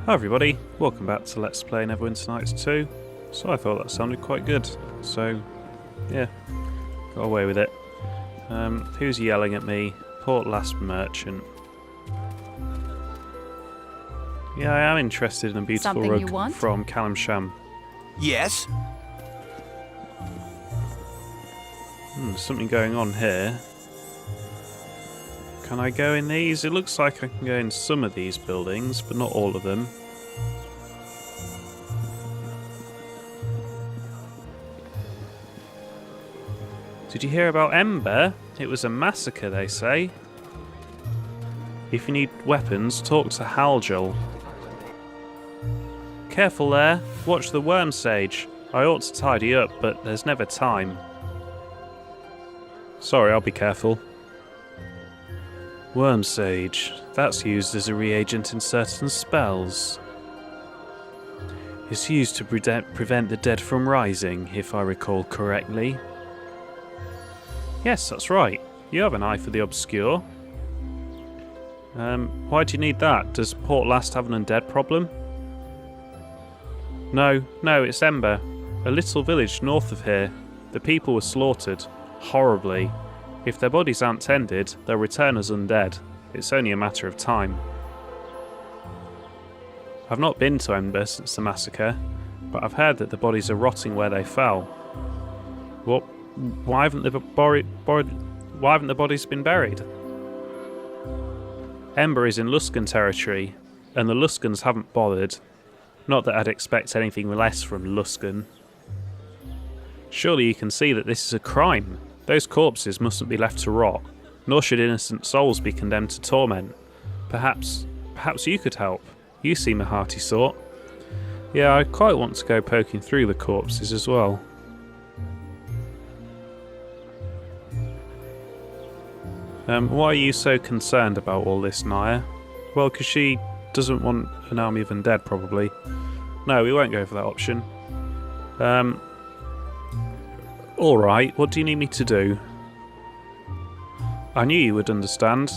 Hi everybody, welcome back to Let's Play Neverwinter Nights 2. So I thought that sounded quite good, so yeah, got away with it. Who's yelling at me? Port Llast merchant. Yeah, I am interested in a beautiful rug from Calamsham. Yes? Something going on here. Can I go in these? It looks like I can go in some of these buildings, but not all of them. Did you hear about Ember? It was a massacre, they say. If you need weapons, talk to Haljal. Careful there. Watch the worm sage. I ought to tidy up, but there's never time. Sorry, I'll be careful. Worm sage. That's used as a reagent in certain spells. It's used to prevent the dead from rising, if I recall correctly. Yes, that's right. You have an eye for the obscure. Why do you need that? Does Port Llast have an undead problem? No, it's Ember. A little village north of here. The people were slaughtered. Horribly. If their bodies aren't tended, they'll return as undead. It's only a matter of time. I've not been to Ember since the massacre, but I've heard that the bodies are rotting where they fell. What? Why haven't the bodies been buried? Ember is in Luskan territory, and the Luskans haven't bothered. Not that I'd expect anything less from Luskan. Surely you can see that this is a crime. Those corpses mustn't be left to rot, nor should innocent souls be condemned to torment. Perhaps you could help. You seem a hearty sort. Yeah, I quite want to go poking through the corpses as well. Why are you so concerned about all this, Naya? Well, because she doesn't want an army of undead, probably. No, we won't go for that option. Alright, what do you need me to do? I knew you would understand.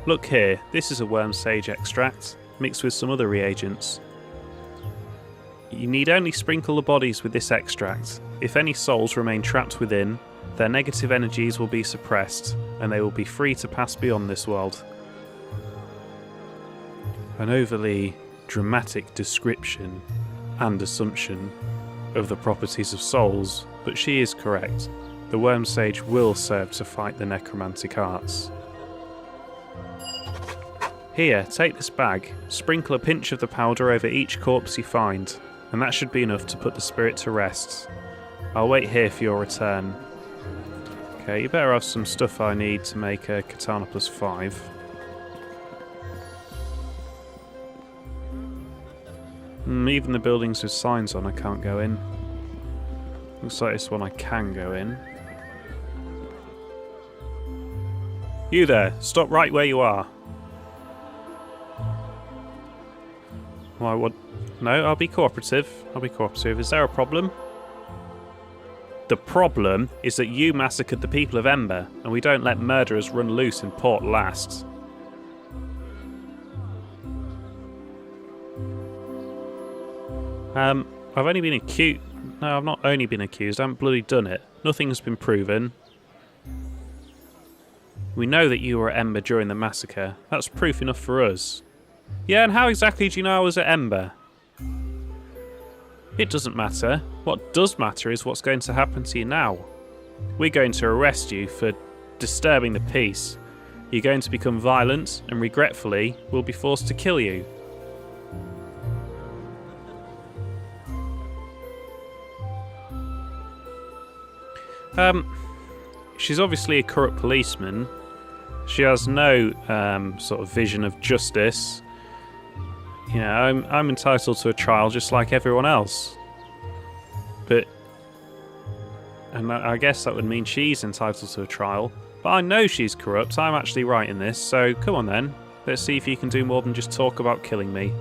Look here, this is a worm sage extract, mixed with some other reagents. You need only sprinkle the bodies with this extract. If any souls remain trapped within, their negative energies will be suppressed, and they will be free to pass beyond this world. An overly dramatic description and assumption of the properties of souls, but she is correct. The worm sage will serve to fight the necromantic arts. Here, take this bag. Sprinkle a pinch of the powder over each corpse you find, and that should be enough to put the spirit to rest. I'll wait here for your return. Okay, you better have some stuff I need to make a katana +5. Even the buildings with signs on I can't go in. Looks like this one I can go in. You there, stop right where you are. Why, what? No, I'll be cooperative. Is there a problem? The problem is that you massacred the people of Ember, and we don't let murderers run loose in Port Llast. I've only been accused. No, I've not only been accused, I haven't bloody done it. Nothing has been proven. We know that you were at Ember during the massacre. That's proof enough for us. Yeah, and how exactly do you know I was at Ember? It doesn't matter. What does matter is what's going to happen to you now. We're going to arrest you for disturbing the peace. You're going to become violent, and regretfully, we'll be forced to kill you. She's obviously a corrupt policeman. She has no sort of vision of justice. You know, I'm entitled to a trial just like everyone else. And I guess that would mean she's entitled to a trial. But I know she's corrupt. I'm actually right in this. So come on then. Let's see if you can do more than just talk about killing me.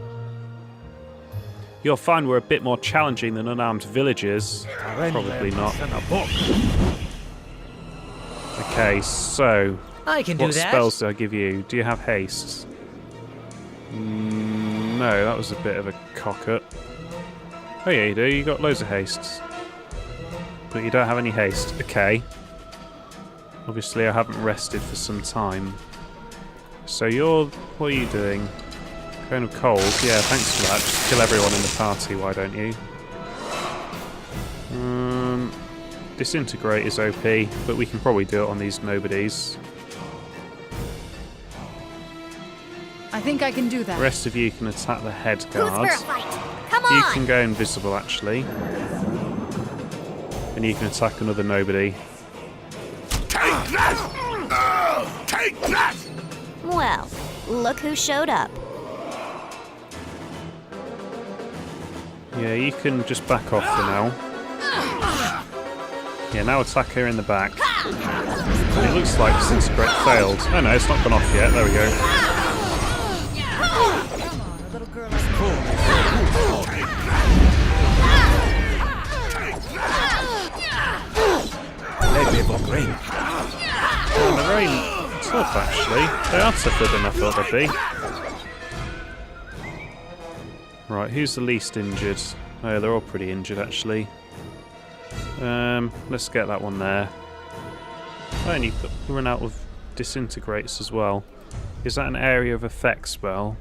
You'll find we're a bit more challenging than unarmed villagers. Probably not. Okay, so I can do what that. spells do I give you? Do you have haste? no, that was a bit of a cock-up. Oh yeah, you do. You got loads of hastes. But you don't have any haste. Okay. Obviously I haven't rested for some time. So you're... what are you doing? Cone of cold? Yeah, thanks for that. Just kill everyone in the party, why don't you? Disintegrate is OP, but we can probably do it on these nobodies. I think I can do that. The rest of you can attack the head guard. Who's for a fight? Come on! You can go invisible, actually. And you can attack another nobody. Take that! Take that! Well, look who showed up. Yeah, you can just back off for now. Yeah, now attack her in the back. And it looks like Disintegrate failed. Oh no, it's not gone off yet. There we go. Oh, they're very tough, actually. They are tougher than I thought they'd be. Right, who's the least injured? Oh, they're all pretty injured, actually. Let's get that one there. Oh, and you run out of disintegrates as well. Is that an area of effect spell?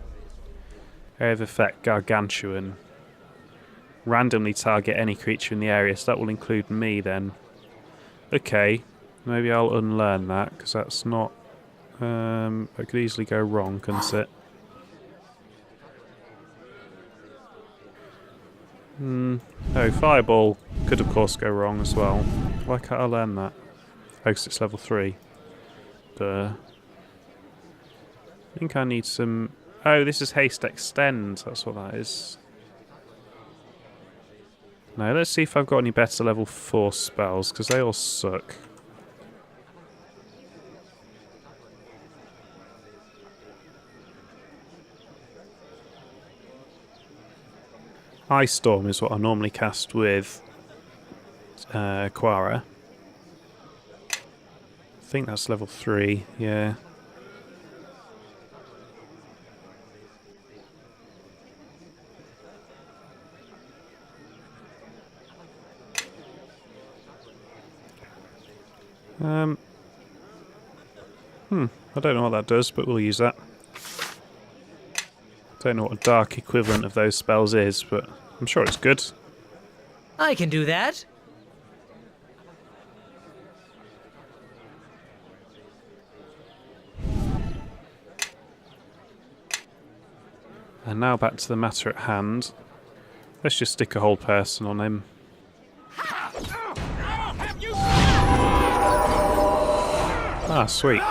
Area of effect, gargantuan. Randomly target any creature in the area, so that will include me then. Okay, maybe I'll unlearn that, because that's not... it could easily go wrong, couldn't it? Oh, Fireball could of course go wrong as well. Why can't I learn that? Oh, because it's level 3. Duh. I think I need some... Oh, this is Haste Extend, that's what that is. No, let's see if I've got any better level 4 spells, because they all suck. Ice Storm is what I normally cast with Quara. I think that's level 3, yeah. I don't know what that does, but we'll use that. Don't know what a dark equivalent of those spells is, but I'm sure it's good. I can do that. And now back to the matter at hand. Let's just stick a whole person on him. Ah, sweet.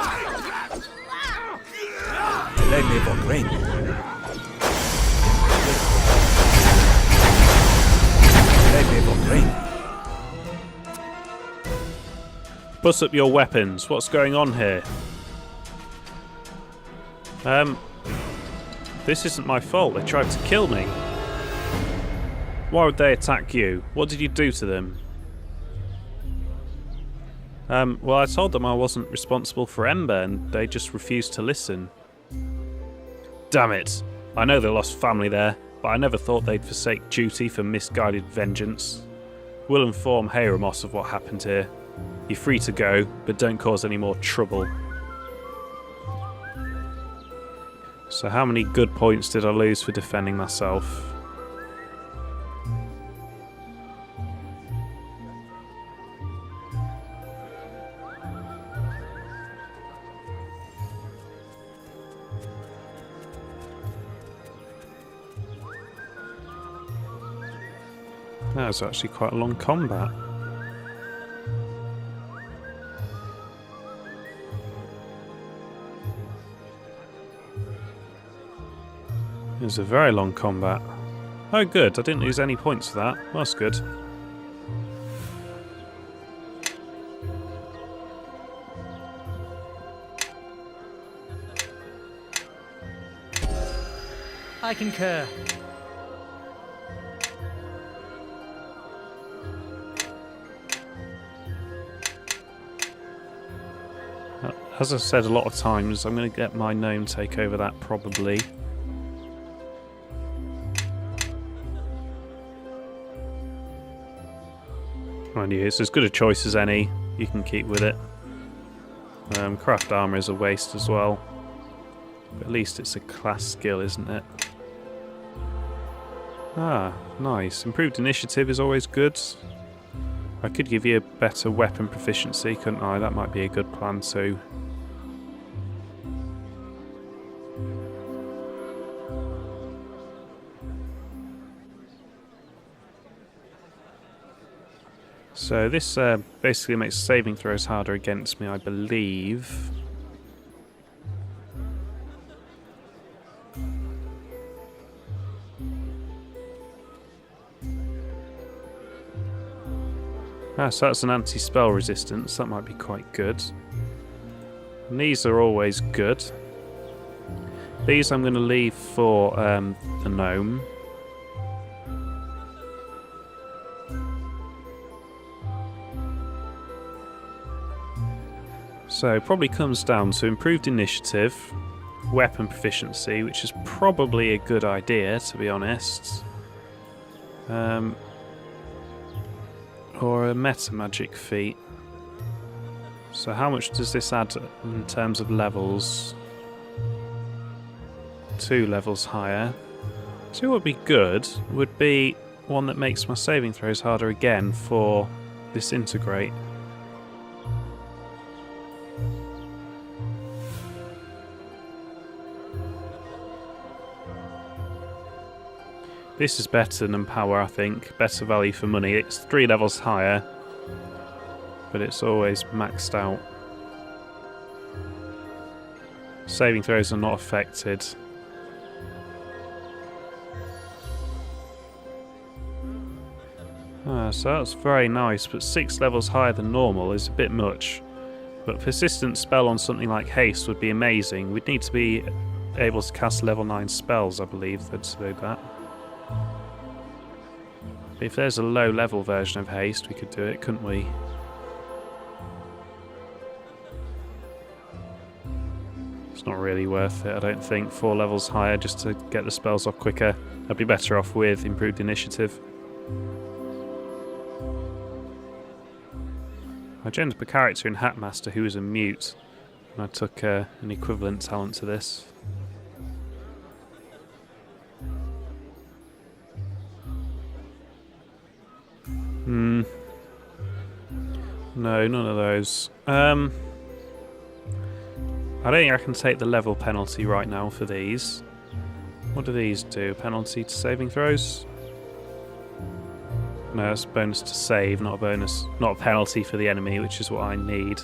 Bust up your weapons. What's going on here? This isn't my fault. They tried to kill me. Why would they attack you? What did you do to them? Well, I told them I wasn't responsible for Ember, and they just refused to listen. Damn it. I know they lost family there, but I never thought they'd forsake duty for misguided vengeance. We'll inform Hayramos of what happened here. You're free to go, but don't cause any more trouble. So how many good points did I lose for defending myself? That was actually quite a long combat. It was a very long combat. Oh good, I didn't lose any points for that. That's good. I concur. As I've said a lot of times, I'm going to get my gnome take over that probably. Mind you, it's as good a choice as any. You can keep with it. Craft armor is a waste as well. But at least it's a class skill, isn't it? Ah, nice. Improved initiative is always good. I could give you a better weapon proficiency, couldn't I? That might be a good plan too. So this basically makes saving throws harder against me, I believe. Ah, so that's an anti-spell resistance. That might be quite good. And these are always good. These I'm going to leave for the gnome. So it probably comes down to improved initiative, weapon proficiency, which is probably a good idea, to be honest. Or a meta magic feat. So how much does this add in terms of levels? 2 levels higher. So what would be good would be one that makes my saving throws harder again for disintegrate. This is better than power, I think. Better value for money. It's 3 levels higher, but it's always maxed out. Saving throws are not affected. So that's very nice, but 6 levels higher than normal is a bit much. But persistent spell on something like haste would be amazing. We'd need to be able to cast level 9 spells, I believe, to do that. If there's a low level version of haste, we could do it, couldn't we? It's not really worth it, I don't think. 4 levels higher just to get the spells off quicker. I'd be better off with improved initiative. I joined up a character in Hatmaster who was a mute, and I took an equivalent talent to this. No, none of those. I don't think I can take the level penalty right now for these. What do these do? Penalty to saving throws? No, it's a bonus to save, not a penalty for the enemy, which is what I need.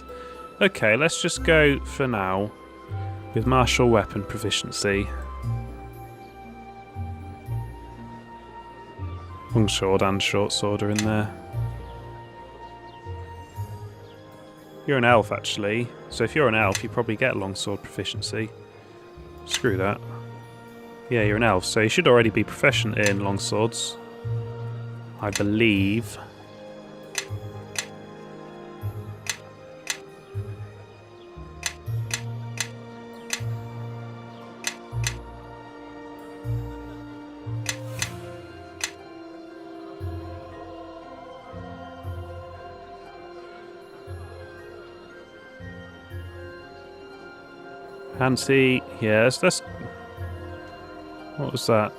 Okay, let's just go for now with martial weapon proficiency. Longsword and short sword are in there. You're an elf, actually. So if you're an elf, you probably get longsword proficiency. Screw that. Yeah, you're an elf, so you should already be proficient in longswords, I believe. Anti, yes, that's... What was that?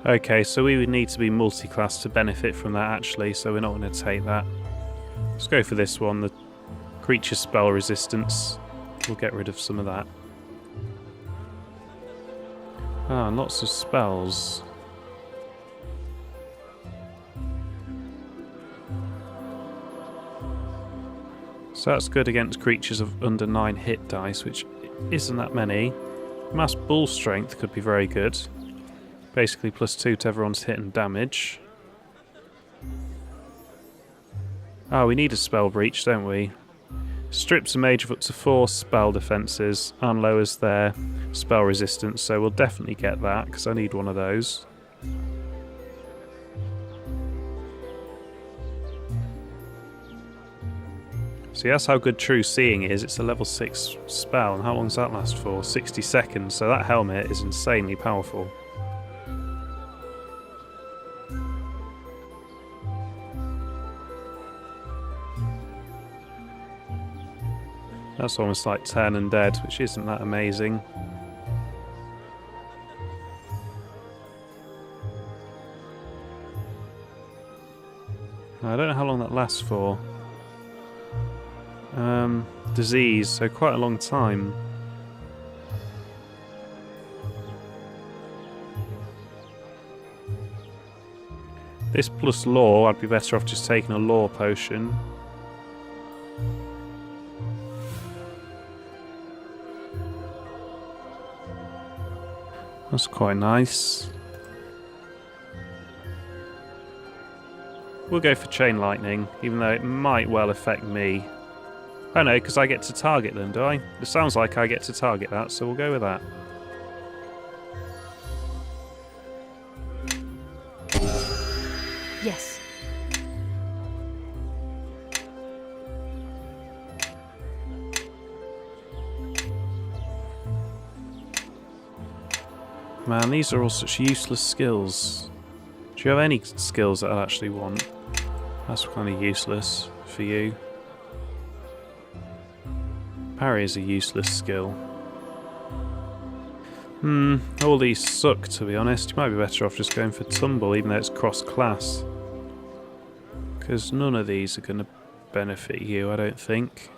Okay, so we would need to be multi-class to benefit from that actually, so we're not going to take that. Let's go for this one, the creature spell resistance. We'll get rid of some of that. Ah, and lots of spells. So that's good against creatures of under 9 hit dice, which isn't that many. Mass Bull Strength could be very good. Basically +2 to everyone's hit and damage. Ah, we need a Spell Breach, don't we? Strips a mage of up to 4 spell defences and lowers their spell resistance, so we'll definitely get that, because I need one of those. See, that's how good True Seeing is. It's a level 6 spell, and how long does that last for? 60 seconds, so that helmet is insanely powerful. That's almost like Turn Undead, which isn't that amazing. I don't know how long that lasts for. Disease, so quite a long time. This plus law, I'd be better off just taking a law potion. That's quite nice. We'll go for Chain Lightning, even though it might well affect me. Oh no, because I get to target them, do I? It sounds like I get to target that, so we'll go with that. Yes. Man, these are all such useless skills. Do you have any skills that I actually want? That's kind of useless for you. Parry is a useless skill. All these suck, to be honest. You might be better off just going for Tumble, even though it's cross-class. Because none of these are going to benefit you, I don't think.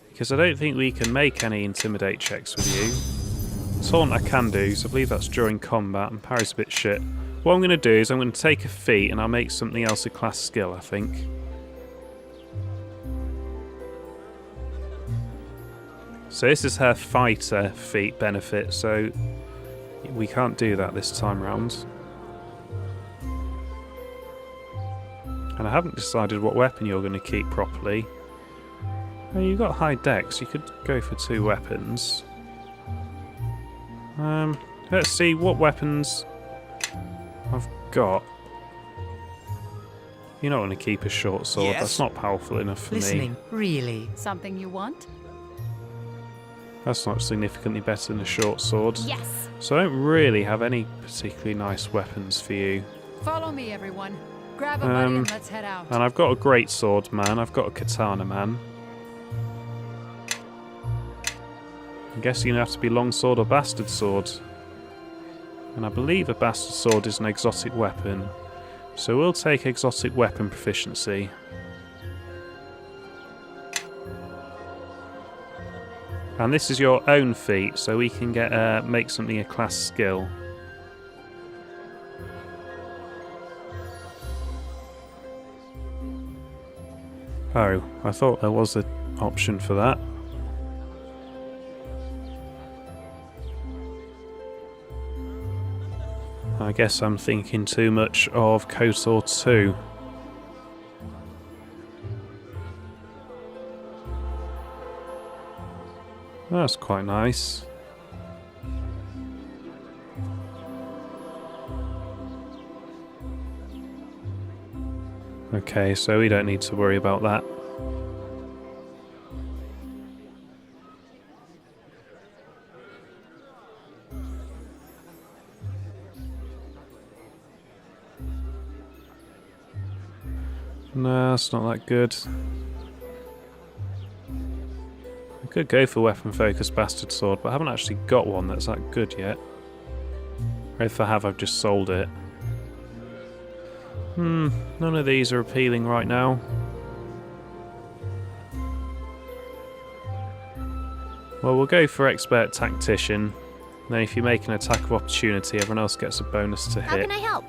Because I don't think we can make any Intimidate checks with you. Taunt I can do, so I believe that's during combat, and Parry's a bit shit. What I'm going to do is I'm going to take a feat, and I'll make something else a class skill, I think. So this is her fighter feat benefit, so we can't do that this time round. And I haven't decided what weapon you're going to keep properly. Oh, you've got high dex, you could go for 2 weapons. Let's see what weapons I've got. You're not going to keep a short sword, Yes. That's not powerful enough for me. Listening, really? Something you want? That's not significantly better than a short sword. Yes. So I don't really have any particularly nice weapons for you. Follow me, everyone. Grab a buddy and let's head out. And I've got a great sword man, I've got a katana man. I'm guessing you have to be longsword or bastard sword. And I believe a bastard sword is an exotic weapon. So we'll take exotic weapon proficiency. And this is your own feat, so we can get make something a class skill. Oh, I thought there was an option for that. I guess I'm thinking too much of KOTOR 2. That's quite nice. Okay, so we don't need to worry about that. No, that's not that good. I could go for weapon focused bastard sword, but I haven't actually got one that's that good yet. Or if I have, I've just sold it. None of these are appealing right now. Well, we'll go for expert tactician. Then if you make an attack of opportunity, everyone else gets a bonus to How hit. can I help?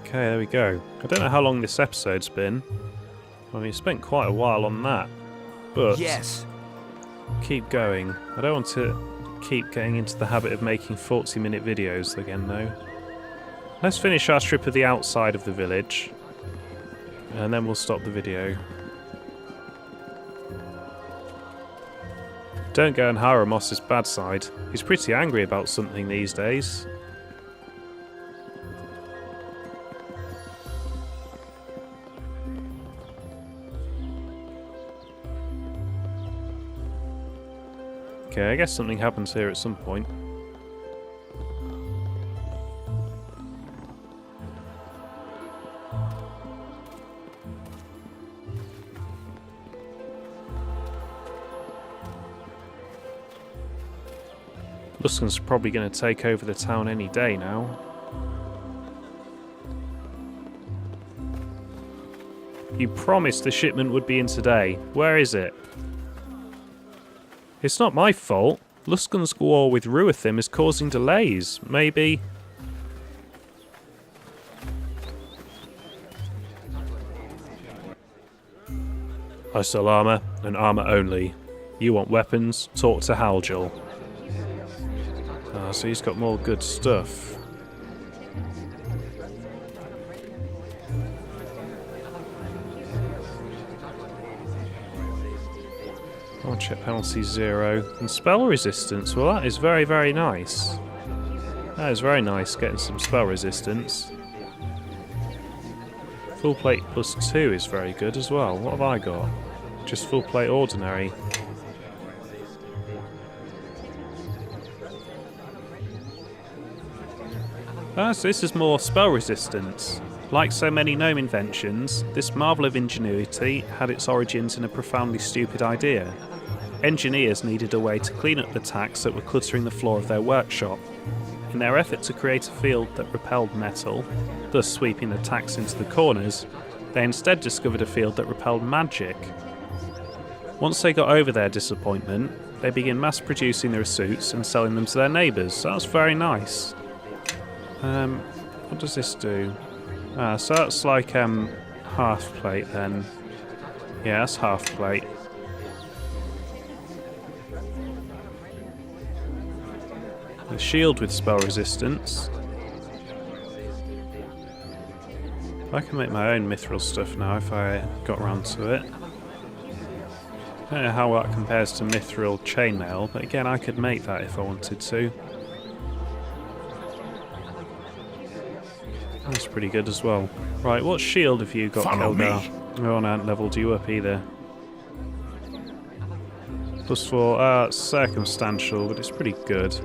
Okay, there we go. I don't know how long this episode's been. I mean, spent quite a while on that. But Yes. keep going. I don't want to keep getting into the habit of making 40-minute videos again, though. Let's finish our strip of the outside of the village. And then we'll stop the video. Don't go on Haramos' bad side. He's pretty angry about something these days. Okay, I guess something happens here at some point. Luskan's probably going to take over the town any day now. You promised the shipment would be in today. Where is it? It's not my fault. Luskan's war with Ruathim is causing delays. Maybe... I sell armour, and armour only. You want weapons? Talk to Haljul. So he's got more good stuff. Check penalty 0. And spell resistance, well that is very, very nice. That is very nice, getting some spell resistance. Full plate +2 is very good as well. What have I got? Just full plate ordinary. So this is more spell resistance. Like so many gnome inventions, this marvel of ingenuity had its origins in a profoundly stupid idea. Engineers needed a way to clean up the tacks that were cluttering the floor of their workshop. In their effort to create a field that repelled metal, thus sweeping the tacks into the corners, they instead discovered a field that repelled magic. Once they got over their disappointment, they began mass producing their suits and selling them to their neighbours. So that's very nice. What does this do? So that's like half plate then. Yeah, that's half plate. A shield with spell resistance. I can make my own mithril stuff now if I got around to it. I don't know how that compares to mithril chainmail, but again I could make that if I wanted to. That's pretty good as well. Right, what shield have you got, Kelgar? Oh, I haven't levelled you up either. +4, circumstantial, but it's pretty good.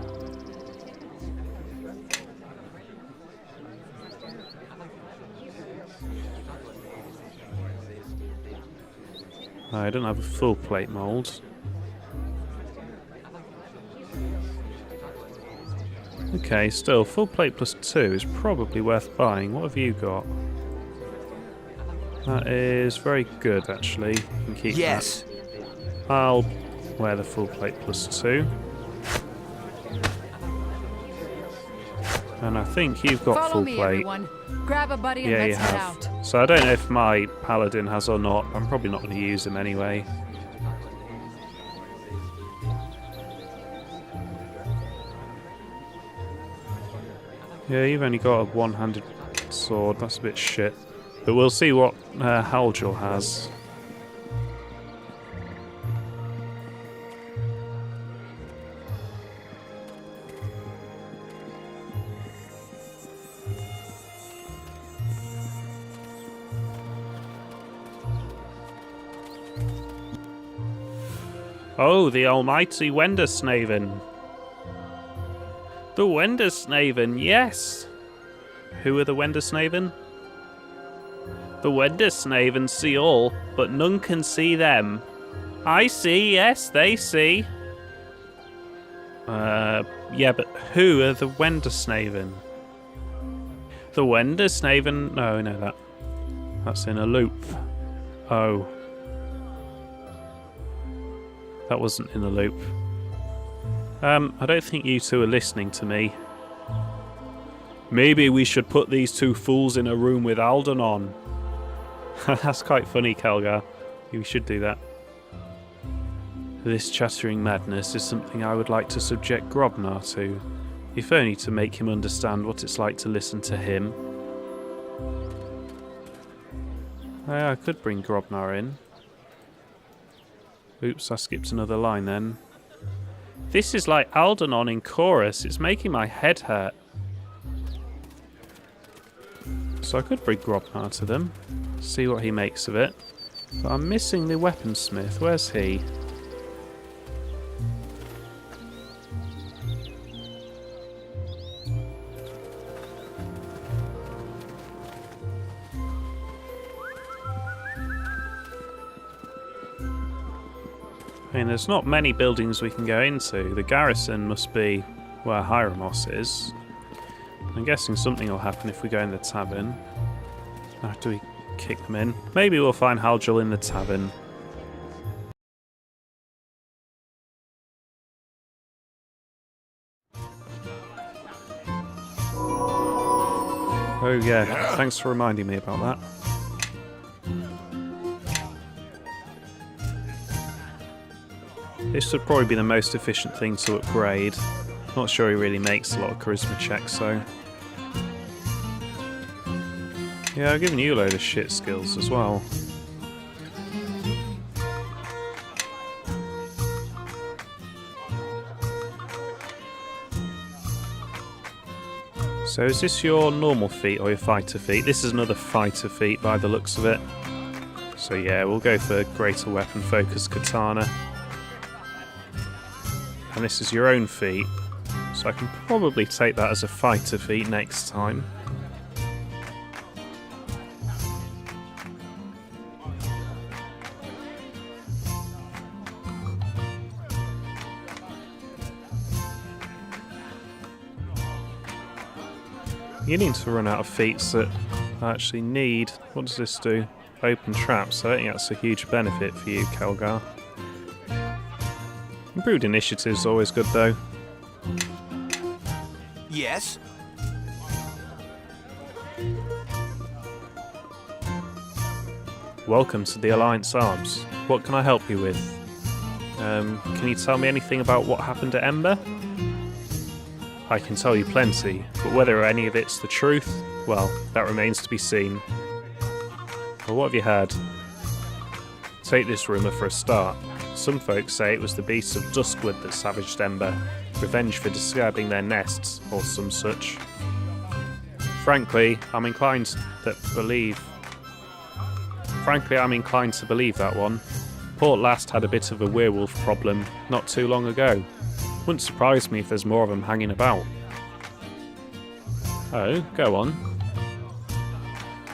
I don't have a full plate mould. Okay, still, full plate +2 is probably worth buying. What have you got? That is very good, actually. You can keep that. I'll wear the full plate +2. And I think you've got Follow full me, plate. everyone. Grab a buddy and Yeah, you let's head have. out. So I don't know if my paladin has or not. I'm probably not going to use him anyway. Yeah, you've only got a one-handed sword. That's a bit shit. But we'll see what Haljul has. Oh, the almighty Wendersnaven. The Wendersnaven, yes! Who are the Wendersnaven? The Wendersnaven see all, but none can see them. I see, yes, they see. Yeah, but who are the Wendersnaven? The Wendersnaven... No, no, that's in a loop. Oh. That wasn't in the loop. I don't think you two are listening to me. Maybe we should put these two fools in a room with Aldenon. That's quite funny, Kelgar. We should do that. This chattering madness is something I would like to subject Grobnar to. If only to make him understand what it's like to listen to him. Oh, yeah, I could bring Grobnar in. Oops, I skipped another line then. This is like Aldernon in chorus. It's making my head hurt. So I could bring Grobnar to them. See what he makes of it. But I'm missing the weaponsmith. Where's he? I mean, there's not many buildings we can go into. The garrison must be where Hieromos is. I'm guessing something will happen if we go in the tavern. After we kick them in. Maybe we'll find Haldril in the tavern. Oh yeah, thanks for reminding me about that. This would probably be the most efficient thing to upgrade. Not sure he really makes a lot of charisma checks, so... Yeah, I've given you a load of shit skills as well. So is this your normal feat or your fighter feat? This is another fighter feat by the looks of it. So yeah, we'll go for greater weapon focus katana. And this is your own feat, so I can probably take that as a fighter feat next time. Beginning to run out of feats that I actually need. What does this do? Open traps. I don't think that's a huge benefit for you, Kelgar. Improved initiative's always good, though. Yes? Welcome to the Alliance Arms. What can I help you with? Can you tell me anything about what happened at Ember? I can tell you plenty, but whether any of it's the truth, well, that remains to be seen. Well, what have you heard? Take this rumour for a start. Some folks say it was the beasts of Duskwood that savaged Ember, revenge for disturbing their nests, or some such. Frankly, I'm inclined to believe that one. Port Llast had a bit of a werewolf problem not too long ago. Wouldn't surprise me if there's more of them hanging about. Oh, go on.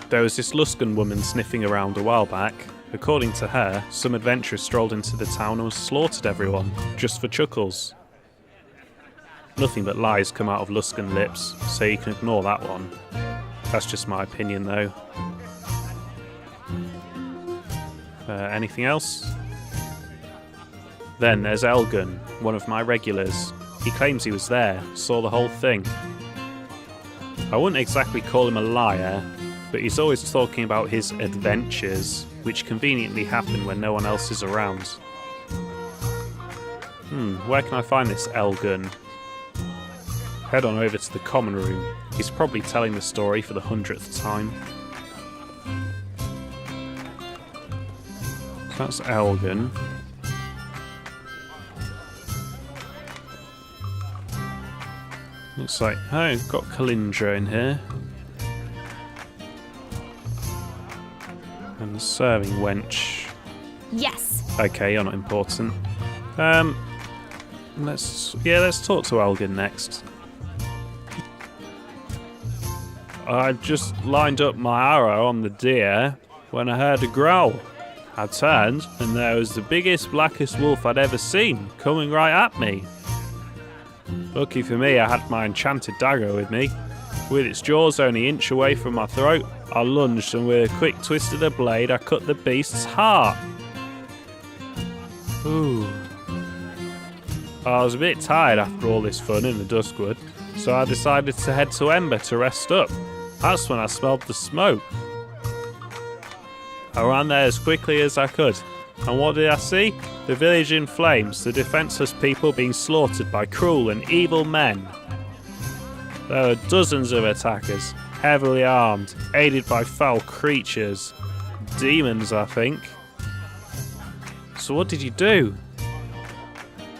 There was this Luskan woman sniffing around a while back. According to her, some adventurer strolled into the town and slaughtered everyone, just for chuckles. Nothing but lies come out of Luskan lips, so you can ignore that one. That's just my opinion, though. Anything else? Then there's Elgun, one of my regulars. He claims he was there, saw the whole thing. I wouldn't exactly call him a liar, but he's always talking about his adventures, which conveniently happen when no one else is around. Where can I find this Elgun? Head on over to the common room. He's probably telling the story for the 100th time. So that's Elgun. Looks like... Oh, we've got Kalindra in here. And the serving wench. Yes. Okay, you're not important. Let's talk to Elgin next. I just lined up my arrow on the deer when I heard a growl. I turned, and there was the biggest, blackest wolf I'd ever seen, coming right at me. Lucky for me, I had my enchanted dagger with me. With its jaws only an inch away from my throat, I lunged, and with a quick twist of the blade, I cut the beast's heart. Ooh. I was a bit tired after all this fun in the Duskwood, so I decided to head to Ember to rest up. That's when I smelled the smoke. I ran there as quickly as I could, and what did I see? The village in flames, the defenceless people being slaughtered by cruel and evil men. There were dozens of attackers, heavily armed, aided by foul creatures. Demons, I think. So what did you do?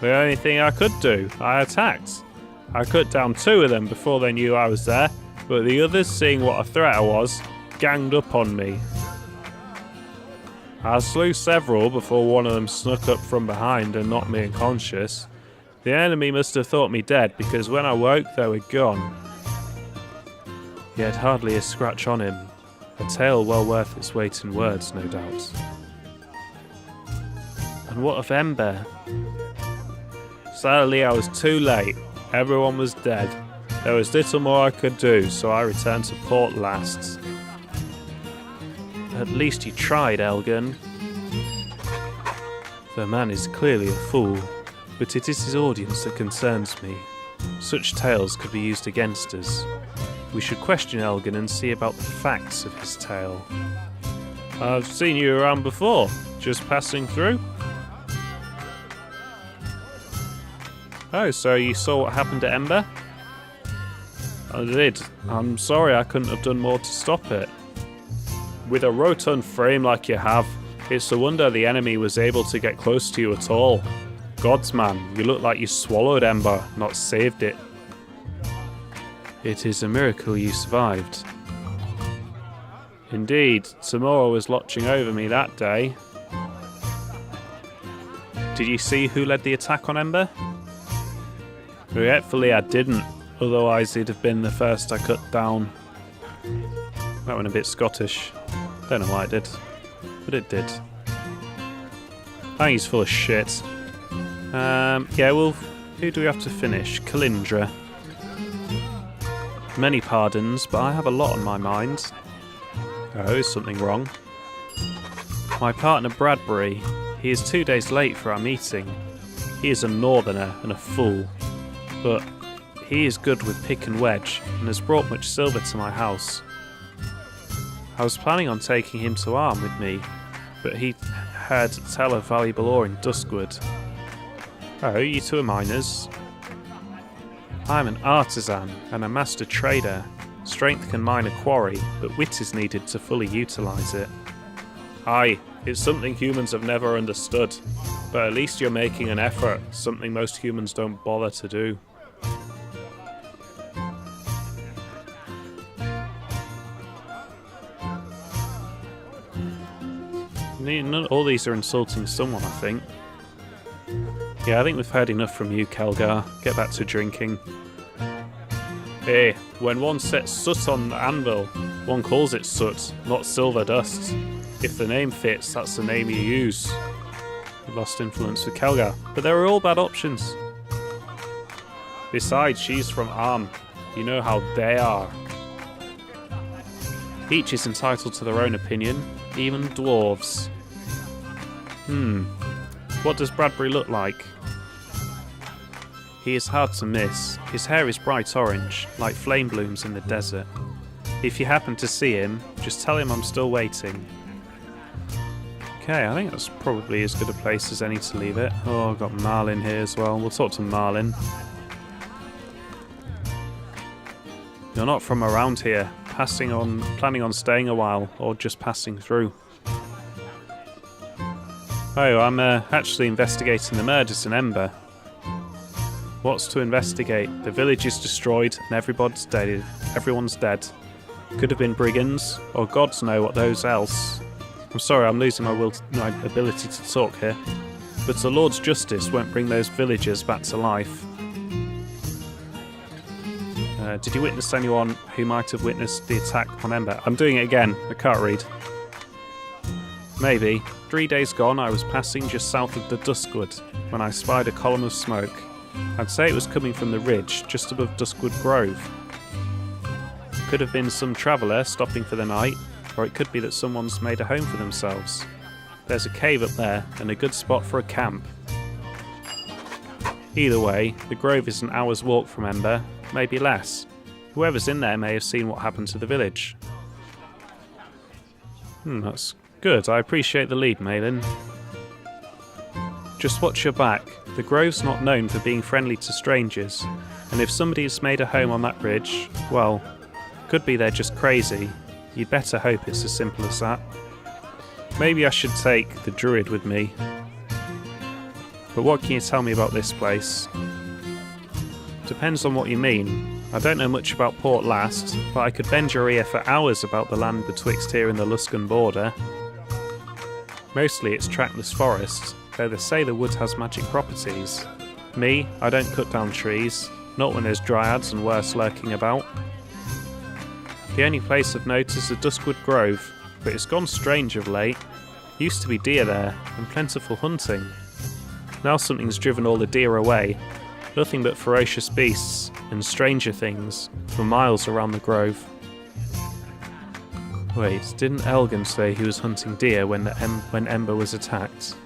The only thing I could do, I attacked. I cut down 2 of them before they knew I was there, but the others, seeing what a threat I was, ganged up on me. I slew several before one of them snuck up from behind and knocked me unconscious. The enemy must have thought me dead because when I woke they were gone. He had hardly a scratch on him. A tale well worth its weight in words, no doubt. And what of Ember? Sadly, I was too late. Everyone was dead. There was little more I could do, so I returned to Port Llast. At least you tried, Elgin. The man is clearly a fool, but it is his audience that concerns me. Such tales could be used against us. We should question Elgin and see about the facts of his tale. I've seen you around before, just passing through. Oh, so you saw what happened to Ember? I did. I'm sorry I couldn't have done more to stop it. With a rotund frame like you have, it's a wonder the enemy was able to get close to you at all. Gods, man, you look like you swallowed Ember, not saved it. It is a miracle you survived. Indeed, Tamora was watching over me that day. Did you see who led the attack on Ember? Regretfully, I didn't, otherwise he'd have been the first I cut down. That went a bit Scottish. Don't know why it did, but it did. I think he's full of shit. Yeah, well, who do we have to finish? Kalindra. Many pardons, but I have a lot on my mind. Oh, is something wrong? My partner Bradbury, he is 2 days late for our meeting. He is a northerner and a fool, but he is good with pick and wedge and has brought much silver to my house. I was planning on taking him to Arm with me, but he had tell of valuable ore in Duskwood. Oh, you two are miners. I'm an artisan and a master trader. Strength can mine a quarry, but wit is needed to fully utilise it. Aye, it's something humans have never understood, but at least you're making an effort, something most humans don't bother to do. All these are insulting someone, I think. Yeah, I think we've heard enough from you, Kelgar. Get back to drinking. Hey, when one sets soot on the anvil, one calls it soot, not silver dust. If the name fits, that's the name you use. We lost influence with Kelgar, but they were all bad options. Besides, she's from Arm. You know how they are. Each is entitled to their own opinion, even dwarves. What does Bradbury look like? He is hard to miss. His hair is bright orange, like flame blooms in the desert. If you happen to see him, just tell him I'm still waiting. Okay, I think that's probably as good a place as any to leave it. Oh, I've got Marlin here as well. We'll talk to Marlin. You're not from around here. Planning on staying a while, or just passing through? Oh, I'm actually investigating the murders in Ember. What's to investigate? The village is destroyed and everyone's dead. Could have been brigands, or gods know what those else. I'm sorry, I'm losing my ability to talk here. But the Lord's justice won't bring those villagers back to life. Did you witness anyone who might have witnessed the attack on Ember? I'm doing it again, I can't read. Maybe. 3 days gone, I was passing just south of the Duskwood when I spied a column of smoke. I'd say it was coming from the ridge just above Duskwood Grove. Could have been some traveller stopping for the night, or it could be that someone's made a home for themselves. There's a cave up there and a good spot for a camp. Either way, the grove is an hour's walk from Ember, maybe less. Whoever's in there may have seen what happened to the village. That's good. I appreciate the lead, Malin. Just watch your back. The Grove's not known for being friendly to strangers, and if somebody's made a home on that bridge, well, could be they're just crazy. You'd better hope it's as simple as that. Maybe I should take the druid with me. But what can you tell me about this place? Depends on what you mean. I don't know much about Port Llast, but I could bend your ear for hours about the land betwixt here and the Luskan border. Mostly it's trackless forest, though they say the wood has magic properties. Me, I don't cut down trees, not when there's dryads and worse lurking about. The only place of note is the Duskwood Grove, but it's gone strange of late. Used to be deer there, and plentiful hunting. Now something's driven all the deer away. Nothing but ferocious beasts and stranger things for miles around the grove. Wait, didn't Elgin say he was hunting deer when Ember was attacked?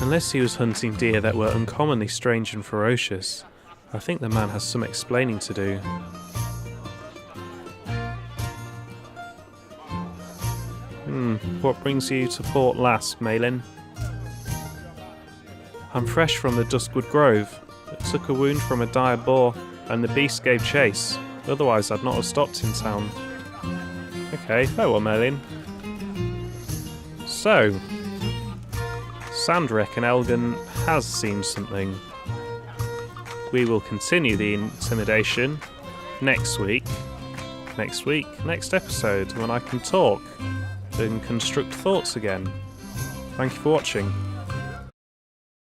Unless he was hunting deer that were uncommonly strange and ferocious, I think the man has some explaining to do. What brings you to Port Llast, Malin? I'm fresh from the Duskwood Grove. I took a wound from a dire boar, and the beast gave chase. Otherwise I'd not have stopped in town. Okay, very well, Merlin. So, Sandrek and Elgin has seen something. We will continue the intimidation next week. Next episode, when I can talk and construct thoughts again. Thank you for watching.